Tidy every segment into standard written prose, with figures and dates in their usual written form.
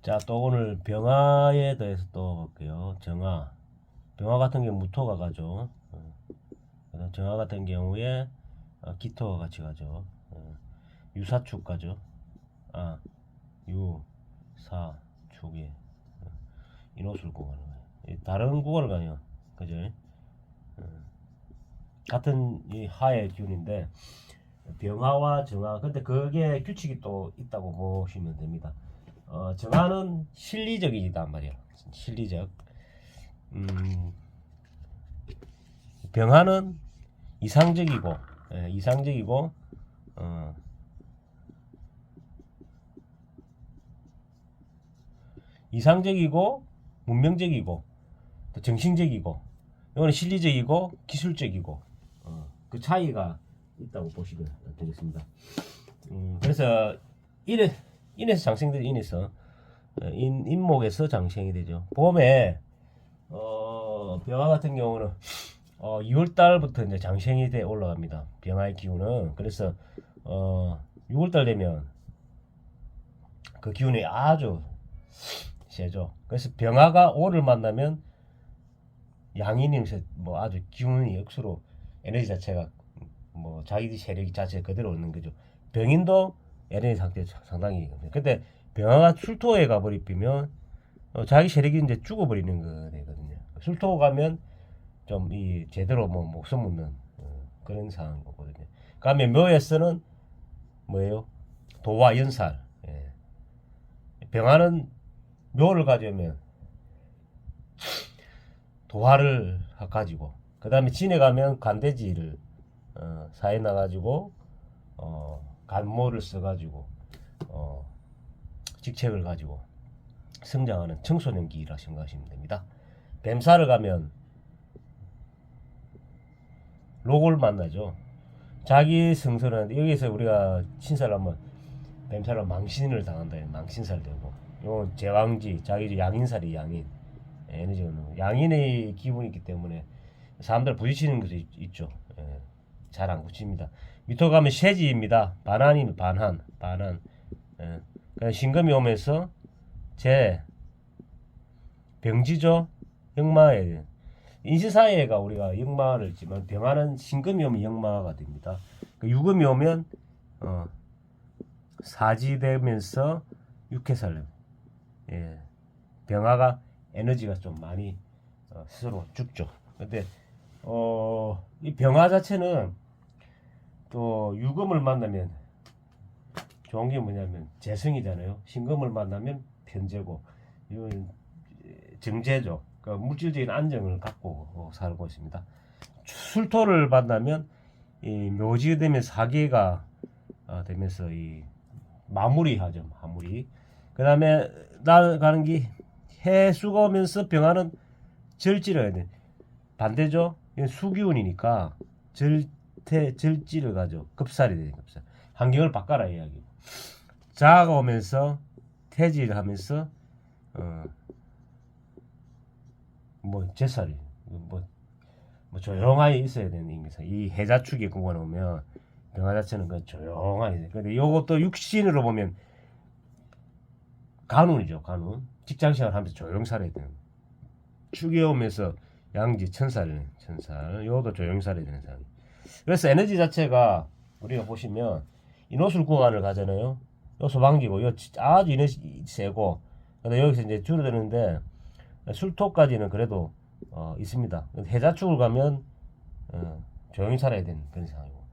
자, 또 오늘 병화에 대해서 또 볼게요. 정화. 병화 같은 경우 무토가 가죠. 그다음 정화 같은 경우에 기토가 같이 가죠. 유사축 가죠. 아, 유, 사, 축이 인호술 구간을 가요. 다른 구간을 가요. 그죠? 같은 이 하의 기운인데 병화와 정화. 근데 그게 규칙이 또 있다고 보시면 됩니다. 정화는 실리적이단 말이에요. 실리적. 병화는 이상적이고, 이상적이고, 어, 이상적이고, 문명적이고, 또 정신적이고, 이거는 실리적이고, 기술적이고, 그 차이가 있다고 보시면 되겠습니다. 그래서 인에서 장생들이 인에서 인목에서 장생이 되죠. 봄에 병화 같은 경우는 6월 달부터 이제 장생이 돼 올라갑니다. 병화의 기운은. 그래서 6월 달 되면 그 기운이 아주 세죠. 그래서 병화가 오를 만나면 양인임에서 뭐 아주 기운이 억수로 에너지 자체가 뭐 자기 세력이 자체 그대로 오는 거죠. 병인도 에너지 상태 상당히. 근데 병화가 술토에 가버리면 자기 세력이 이제 죽어버리는 거 되거든요. 술토 가면 좀 이 제대로 뭐 목숨 묻는 그런 상황이거든요. 그다음에 묘에서는 뭐예요? 도화 연살. 예. 병화는 묘를 가져오면 도화를 가지고, 그 다음에 진에 가면 간대지를 사에 나가지고 간모를 써가지고 직책을 가지고 성장하는 청소년기라 생각하시면 됩니다. 뱀사를 가면 로고를 만나죠. 자기 성선은 여기서 우리가 신사를 하면 뱀사를 망신을 당한다. 망신살 되고, 요 제왕지 자기 양인살이 양인 에너지는 양인의 기분이 있기 때문에 사람들 부딪히는 것이 있죠. 예, 잘 안 붙입니다. 밑으로 가면 쇠지입니다. 반한이 반한. 예. 신금이 오면서 제 병지죠. 역마에 인신사회가 우리가 역마를 했지만 병화는 신금이 오면 역마가 됩니다. 유금이 오면 사지되면서 육해살. 예. 병화가 에너지가 좀 많이 스스로 죽죠. 근데 이 병화 자체는 또 유금을 만나면 좋은 게 뭐냐면 재성이잖아요. 신금을 만나면 편재고, 이건 정제죠. 그러니까 물질적인 안정을 갖고 살고 있습니다. 술토를 만나면 이 묘지가 되면서 사계가 되면서 이 마무리하죠. 마무리. 그 다음에 나가는 게 해수가 오면서 병화는 절지를 해야 돼. 반대죠. 이건 수기운이니까 절지를 가죠. 급살이 되는 급살. 환경을 바꿔라 이야기. 자아가 오면서 태지를 하면서 뭐 제살이 뭐 조용하게 있어야 되는 의미에서 이 해자축이 구간 오면 병화 자체는 그 조용하게. 근데 이것도 육신으로 보면 간운이죠. 간운. 직장생활 하면서 조용 살아야 되는. 축이 오면서 양지 천살. 이것도 조용 살아야 되는 상황. 그래서 에너지 자체가 우리가 보시면 인호술 구간을 가잖아요. 요 소방기고 요 아주 에너지 세고, 근데 여기서 이제 줄어드는데 술토까지는 그래도 있습니다. 해자축을 가면 조용히 살아야 되는 그런 상황이고,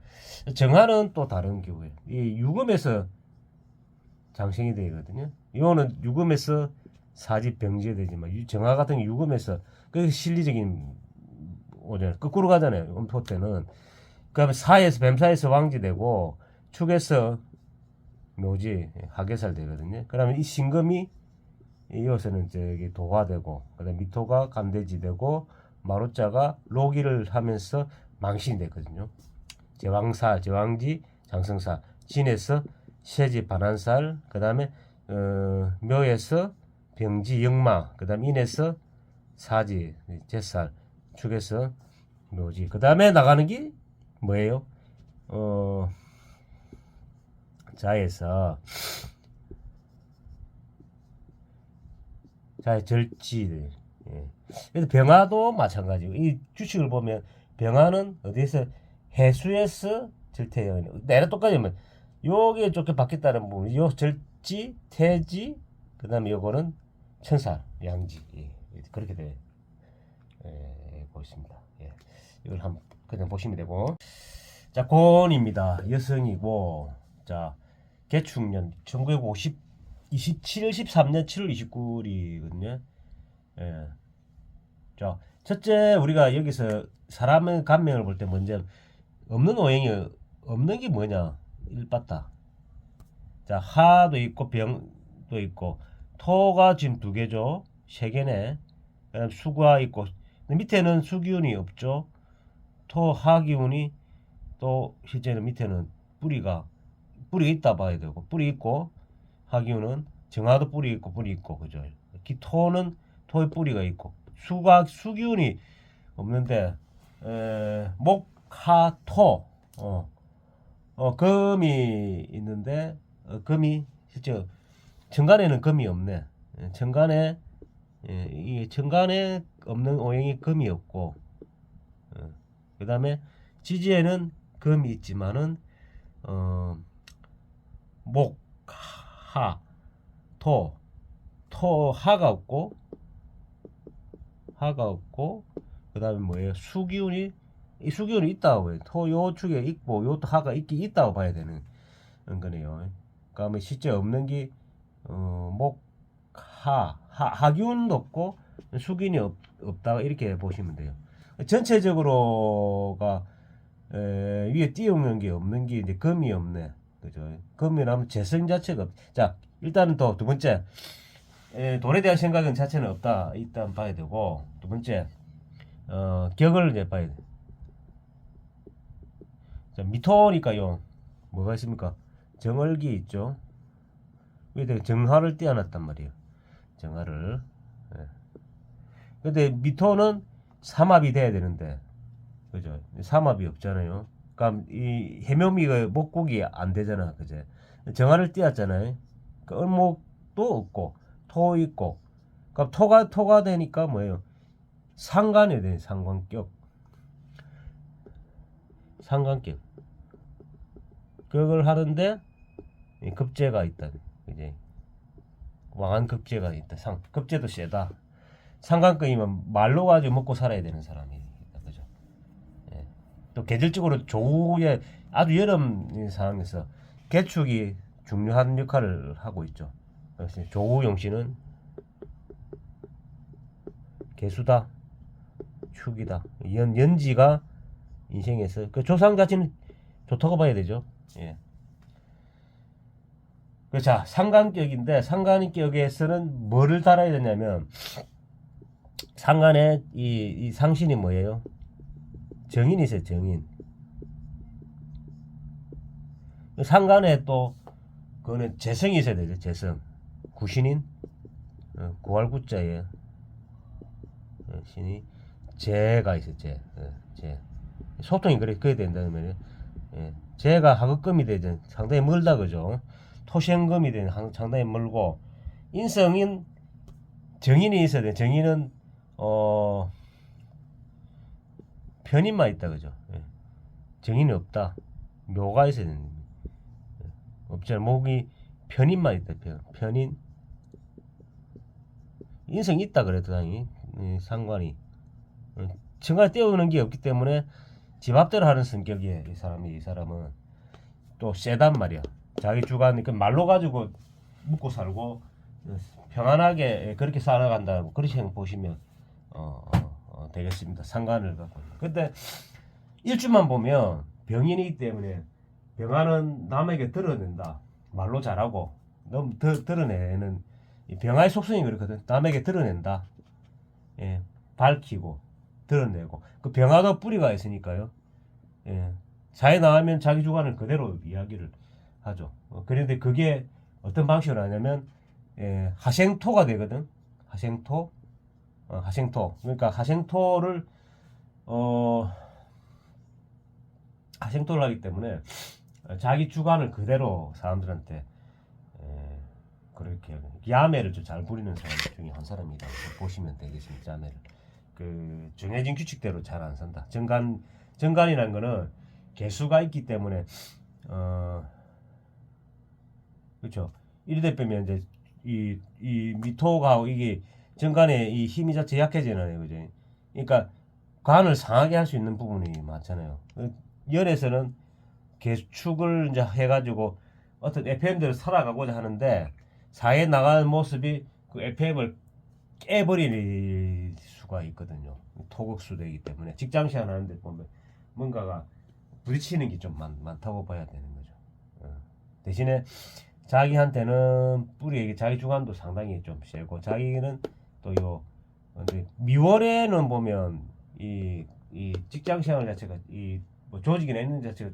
정화는 또 다른 경우에 이 유금에서 장생이 되거든요. 이거는 유금에서 사지 병지가 되지만 정화 같은 게 유금에서 그 실리적인 오잖아요. 거꾸로 가잖아요. 음토 때는. 그러면 사에서 뱀사에서 왕지되고 축에서 묘지 하계살 되거든요. 그러면 이 신금이 이어서는 저기 도화되고, 그다음 미토가 간대지 되고, 마루자가 로기를 하면서 망신이 되거든요. 제왕사, 제왕지, 장성사, 진에서 세지 반한살, 그다음에 묘에서 병지 역마, 그다음 인에서 사지 제살, 축에서 묘지. 그다음에 나가는 게 뭐예요? 자에서 자, 절지. 예. 그래서 병화도 마찬가지고 이 규칙을 보면 병화는 어디에서 해수에서 절태요. 내가 똑같으면 요게 좋게 바뀌었다는 부분. 요 절지, 태지, 그다음에 요거는 천사, 양지. 예. 그렇게 돼. 예, 보겠습니다. 예. 이걸 한번 그냥 보시면 되고. 자, 고원입니다. 여성이고, 자, 개축년 1950 27, 13년 7월 29일이거든요. 예. 자, 첫째 우리가 여기서 사람의 간명을 볼 때 먼저 없는 오행이 없는 게 뭐냐? 일봤다. 자, 하도 있고 병도 있고 토가 지금 두 개죠. 세 개네. 그다음 수가 있고 밑에는 수기운이 없죠. 토 하기운이 또 실제는 밑에는 뿌리 있다 봐야 되고 뿌리 있고 하기운은 정화도 뿌리 있고 그죠. 토는 토의 뿌리가 있고 수기운이 없는데 목하토 금이 있는데 금이 실제 천간에는 금이 없네. 천간에 이 천간에 없는 오행이 금이 없고 그 다음에 지지에는 금이 있지만은 목, 하, 하가 없고 그 다음에 뭐예요? 수기운이 이 수기운이 있다고 해요. 토 요 축에 있고 요 하가 있다고 봐야 되는 거네요. 그러면 실제 없는 게 목, 하기운도 없고 수기운이 없다 이렇게 보시면 돼요. 전체적으로가 위에 띄우는 게 없는 게 이제 금이 없네. 그죠? 금이라면 재성 자체가 자, 일단은 또 두 번째 돈에 대한 생각은 자체는 없다. 일단 봐야 되고 두 번째 격을 이제 봐야 돼. 자, 미토니까요. 뭐가 있습니까? 정월기 있죠. 위에 정화를 띄워놨단 말이에요. 정화를. 예. 근데 미토는 삼합이 돼야 되는데 그죠? 삼합이 없잖아요. 그럼 이 해묘미가 목국이 안 되잖아, 그제? 정화를 띄웠잖아요. 그 을목도 없고 토 있고, 그럼 토가 되니까 뭐예요? 상관이 돼, 상관격. 그걸 하는데 급제가 있다, 그제? 왕한 급제가 있다. 급제도 세다. 상관격이면 말로 가지고 먹고 살아야 되는 사람이. 또 계절적으로 조우에 아주 여름 상황에서 개축이 중요한 역할을 하고 있죠. 그래서 조우 용신은 개수다, 축이다. 연지가 인생에서 그 조상 자체는 좋다고 봐야 되죠. 예. 자, 상관격인데 상관격에서는 뭐를 달아야 되냐면 상관에 이 상신이 뭐예요? 정인이 있어요, 정인. 상간에 또 그거는 재성이 있어야 되죠, 재성. 구신인 구할구자에 신이 재가 있어요, 재. 소통이 그래야 된다는 말이에요. 재가 하급금이 되죠, 상당히 멀다 그죠. 토생금이 되는 상당히 멀고 인성인 정인이 있어야 돼. 정인은 편인만 있다 그죠. 정인이 없다. 묘가 있어야 되는 없잖아. 목이 편인만 있다. 편인 인성이 있다 그래도 당연히 상관이 정말 떼어오는 게 없기 때문에 집 앞대로 하는 성격이에요. 이 사람은 또 세단 말이야. 자기 주관 그 말로 가지고 묵고 살고 평안하게 그렇게 살아간다고 그렇게 보시면 되겠습니다. 상관을 갖고. 근데 일주만 보면 병인이기 때문에 병화는 남에게 드러낸다. 말로 잘하고 너무 드러내는 병화의 속성이 그렇거든. 남에게 드러낸다. 예, 밝히고 드러내고 그 병화도 뿌리가 있으니까요. 예, 사회 나가면 자기 주관을 그대로 이야기를 하죠. 그런데 그게 어떤 방식으로 하냐면 하생토가 되거든. 하생토. 그러니까 하생토를 하기 때문에 자기 주관을 그대로 사람들한테 그렇게 야매를 좀 잘 부리는 사람 중에 한 사람이다 보시면 되겠습니다. 야매를 그 정해진 규칙대로 잘 안 산다. 정관이라는 거는 개수가 있기 때문에 그렇죠. 이르다 빼면 이제 이 미토가 이게 정관의 이 힘이 자체 약해지잖아요, 그죠? 그러니까 관을 상하게 할 수 있는 부분이 많잖아요. 연에서는 개축을 이제 해가지고 어떤 FM대로 살아가고자 하는데 사회에 나가는 모습이 그 FM을 깨버릴 수가 있거든요. 토극수되기 때문에 직장 생활 하는데 보면 뭔가가 부딪히는 게 좀 많다고 봐야 되는 거죠. 대신에 자기한테는 뿌리 자기 주관도 상당히 좀 세고 자기는 또요 미월에는 보면 이 직장 생활 자체가 뭐 조직이나 있는 자체가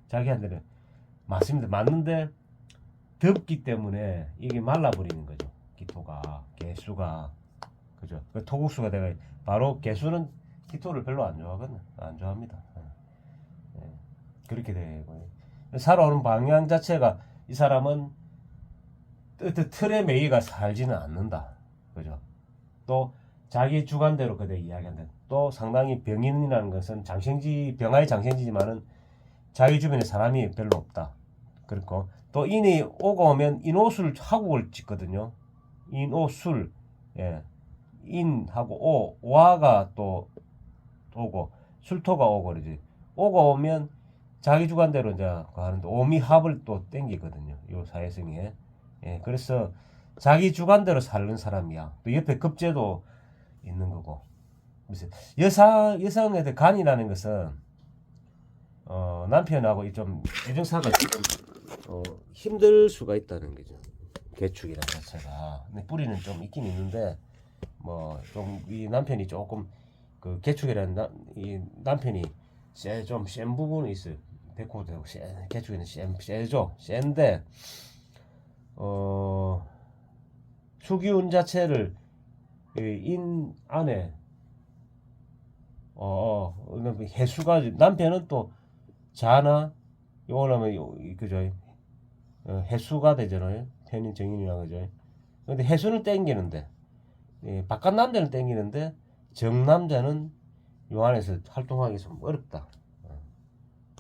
자기한테는 맞습니다. 맞는데 덥기 때문에 이게 말라버리는 거죠. 기토가 개수가 그죠. 그 토국수가 내가 바로 개수는 기토를 별로 안 좋아하거든. 안 좋아합니다. 그렇게 되고 살아오는 방향 자체가 이 사람은 틀에 매이가 살지는 않는다. 그죠. 또 자기 주관대로 그대 이야기한다. 또 상당히 병인이라는 것은 병화의 장생지지만은 자기 주변에 사람이 별로 없다. 그렇고 또 인이 오고 오면 인오술 하국을 짓거든요. 인오술 예. 인하고 오화가 또 오고 술토가 오고 그러지. 오고 오면 자기 주관대로 이제 하는데 오미합을 또 땡기거든요. 요 사회성에. 예. 그래서 자기 주관대로 사는 사람이야. 또 옆에 급제도 있는 거고. 여성에 대해 간이라는 것은 남편하고 좀 애정사가 좀 힘들 수가 있다는 거죠. 개축이라는 자체가. 근데 뿌리는 좀 있긴 있는데 뭐 좀 이 남편이 조금 그 개축이라는 이 남편이 좀 센 부분이 있어요. 백호도 개축에는 세죠. 센데 수기운 자체를 인 안에 해수가 남편은 또 자나 요거라면 그죠. 해수가 되잖아요. 편인 정인이라 그죠. 근데 해수는 땡기는데 바깥 남자는 땡기는데 정남자는 요 안에서 활동하기 좀 어렵다.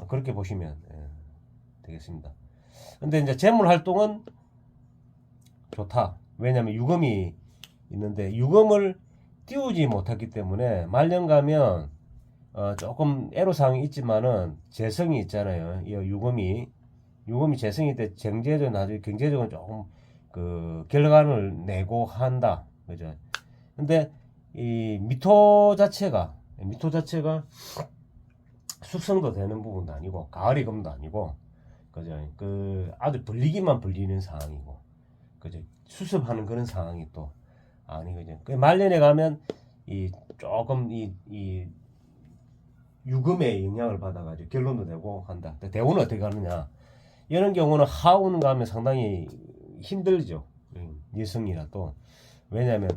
그렇게 보시면 되겠습니다. 근데 이제 재물 활동은 좋다. 왜냐면 유금이 있는데 유금을 띄우지 못했기 때문에 말년 가면 조금 애로사항이 있지만은 재성이 있잖아요. 이 유금이 재성이 때 경제적으로 나중에 경제적으로 조금 그 결과를 내고 한다. 그죠? 근데 이 미토 자체가 숙성도 되는 부분도 아니고 가을이 금도 아니고 그죠? 그 아주 불리기만 불리는 상황이고 그죠? 수습하는 그런 상황이 또 아니거든요. 그 말년에 가면 이 조금 이 유금의 영향을 받아가지고 결론도 내고 한다. 대운은 어떻게 가느냐? 이런 경우는 하운 가면 상당히 힘들죠. 여성이라도 왜냐하면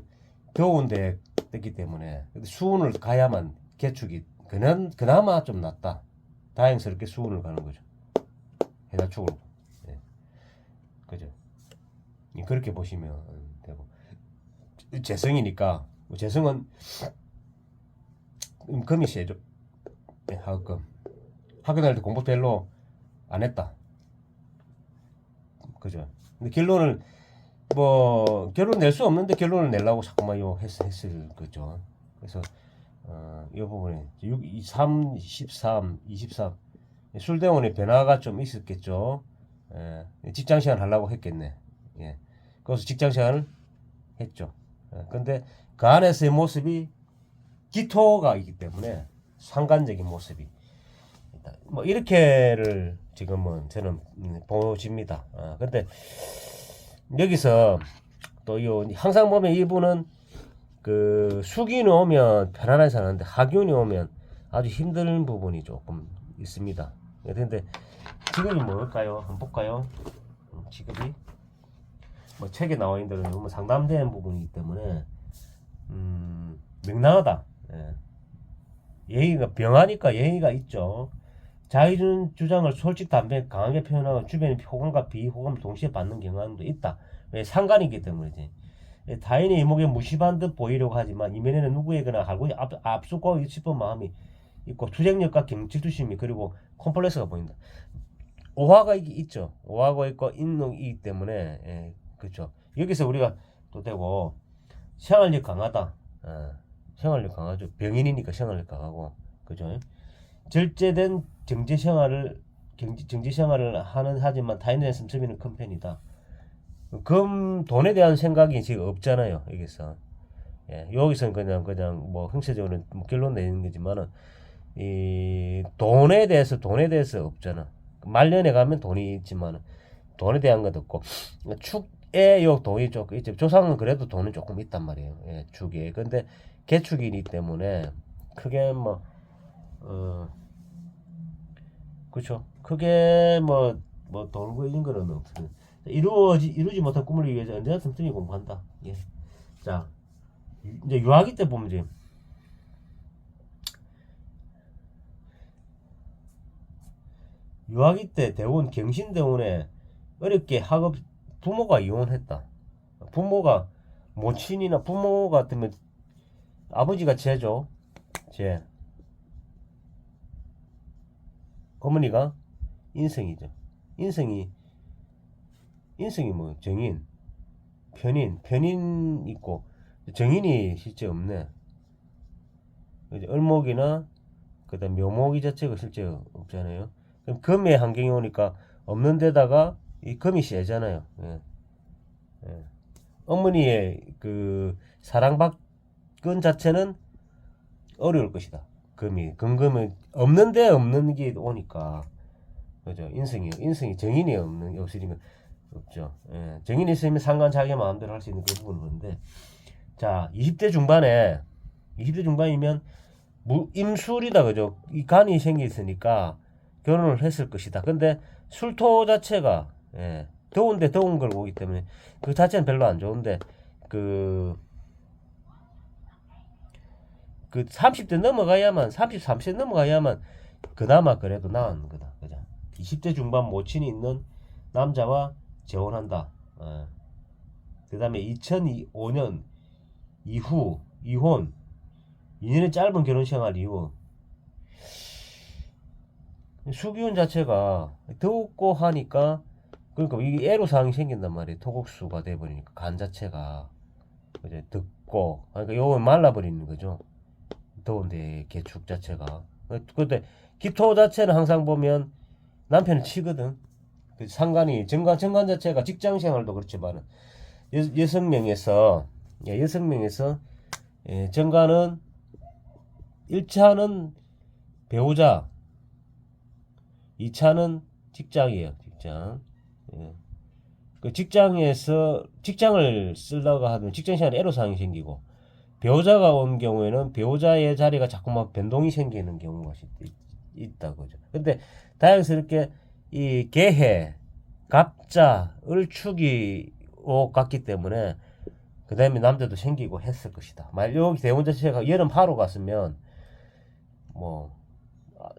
더운데 됐기 때문에 수운을 가야만 개축이 그나마 좀 낫다. 다행스럽게 수운을 가는 거죠. 해자축으로. 네. 그죠? 그렇게 보시면 되고 재성이니까 재성은 금이 세죠. 네, 하금 학교 때 공부 별로 안 했다. 그죠? 근데 결론을 결론 낼 수 없는데 결론을 내려고 자꾸만 했을 거죠. 그래서 이 부분에 6, 3, 13, 23 술대원의 변화가 좀 있었겠죠. 직장 생활 하려고 했겠네. 예. 그래서 직장 생활을 했죠. 근데 그 안에서의 모습이 기토가 있기 때문에 상관적인 모습이 뭐 이렇게를 지금은 저는 보집니다. 근데 여기서 또 항상 보면 이분은 그 수기운이 오면 편안하게 사는데 하기운이 오면 아주 힘든 부분이 조금 있습니다. 근데 직업이 뭘까요? 한번 볼까요? 직업이 뭐 책에 나와 있는 대로 너무 상담되는 부분이기 때문에 명랑하다. 예. 예의가 병하니까 예의가 있죠. 자기 주장을 솔직담배 강하게 표현하고 주변의 호감과 비호감을 동시에 받는 경향도 있다. 왜 상관이기 때문이지. 타인의 이목에 무심한 듯 보이려고 하지만 이면에는 누구에게나 알고 압수고 싶은 마음이 있고 투쟁력과 경질투심이 그리고 콤플렉스가 보인다. 오화가 있죠. 오화가 있고 인능이기 때문에 그렇죠. 여기서 우리가 또 되고 생활력 강하다. 생활력 강하죠. 병인이니까 생활력 강하고 그죠. 절제된 경제 생활을 하지만 타인의 씀씀이는 큰 편이다. 돈에 대한 생각이 지금 없잖아요. 여기서 여기서는 그냥 뭐 형체적으로 뭐 결론 내는 거지만은 이 돈에 대해서 없잖아. 말년에 가면 돈이 있지만 돈에 대한 것도 없고 축에 요 돈이 조금 있죠. 조상은 그래도 돈은 조금 있단 말이에요. 축에. 근데 개축이기 때문에 크게 뭐 그렇죠. 크게 뭐 돌고 있는 거는 없어요. 이루지 못한 꿈을 위해서 언제나 틈틈이 공부한다. 예. 자, 이제 유아기 때 보면 이제 유아기 때 대원 경신대원에 어렵게 학업 부모가 이혼했다. 부모가 모친이나 부모 같으면 아버지가 제죠. 제 어머니가 인성이죠. 인성이 뭐 정인, 편인 있고 정인이 실제 없네. 을목이나 그다음 묘목이 자체가 실제 없잖아요. 그럼 금의 환경이 오니까 없는 데다가 이 금이 세잖아요. 어머니의 그 사랑받은 자체는 어려울 것이다. 금은 없는데 없는 게 오니까 그죠. 인성이 정인이 없으니까 없죠. 정인이 있으면 상관 자기 마음대로 할 수 있는 그 부분은 그런데 자 20대 중반이면 임술이다 그죠. 이 간이 생겼으니까 결혼을 했을 것이다. 근데 술토 자체가 더운데 더운 걸 보기 때문에 그 자체는 별로 안 좋은데 그 30대 넘어가야만 33세 넘어가야만 그나마 그래도 나은 거다. 그죠. 20대 중반 모친이 있는 남자와 재혼한다. 그 다음에 2005년 이후 이혼 2년의 짧은 결혼 생활 이후 수기운 자체가 더웠고 하니까 그러니까 이게 애로사항이 생긴단 말이에요. 토국수가 돼버리니까 간 자체가 이제 덥고 그러니까 요건 말라버리는 거죠. 더운데 개축 자체가 근데 기토 자체는 항상 보면 남편을 치거든. 그 상관이 정관 자체가 직장 생활도 그렇지만 여성명에서 정관은 1차는 배우자 2차는 직장이에요. 직장. 그 직장에서 직장을 쓰려고 하면 직장 생활에 애로사항이 생기고 배우자가 온 경우에는 배우자의 자리가 자꾸만 변동이 생기는 경우가 있다 그죠. 근데 다행스럽게 이 개해, 갑자, 을축이 갔기 때문에 그 다음에 남자도 생기고 했을 것이다. 만약 여기 대원 자체가 여름 하루 갔으면 뭐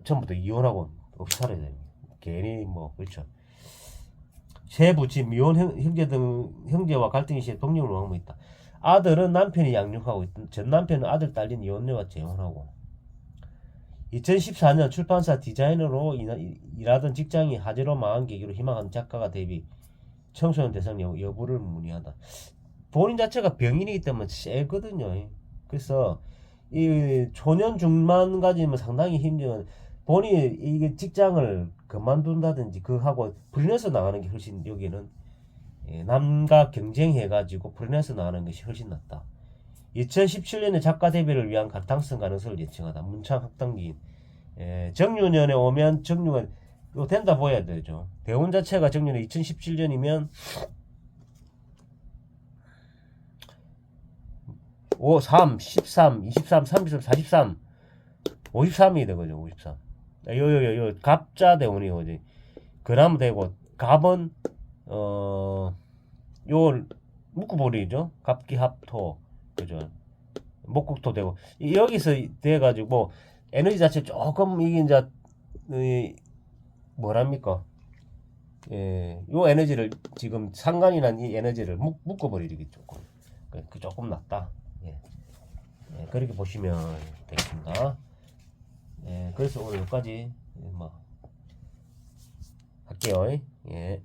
처음부터 이혼하고 없이 살아야 돼요. 괜히 뭐 그렇죠. 세부치 미혼 형제와 갈등이 시에 독립을 원하고 있다. 아들은 남편이 양육하고 있던 전 남편은 아들 딸린 이혼녀와 재혼하고 2014년 출판사 디자이너로 일하던 직장이 화재로 망한 계기로 희망하는 작가가 데뷔 청소년 대상 여부를 문의한다. 본인 자체가 병인이기 때문에 세거든요. 그래서 이 초년 중반 가지면 상당히 힘든 본인이 이게 직장을 그만둔다든지 하고 프리랜서 나가는 게 훨씬 여기는 남과 경쟁해가지고 프리랜서 나가는 것이 훨씬 낫다. 2017년에 작가 데뷔를 위한 가탕성 가능성을 예측하다. 문창 학당기 정유년에 오면 정유가 된다 보여야 되죠. 대운 자체가 정유년 2017년이면 5, 3, 13, 23, 33, 43, 53이 되거든요. 53. 요 갑자 대운이 오지. 그람 되고 갑은 요 묶어버리죠. 갑기합토 그죠. 목국토 되고 여기서 돼가지고 에너지 자체 조금 이게 이제 뭐랍니까 요 에너지를 지금 상관이 난 이 에너지를 묶어버리기 조금 조금 낫다. 예. 예, 그렇게 보시면 되겠습니다. 예, 그래서 오늘 여기까지 뭐 할게요. 예.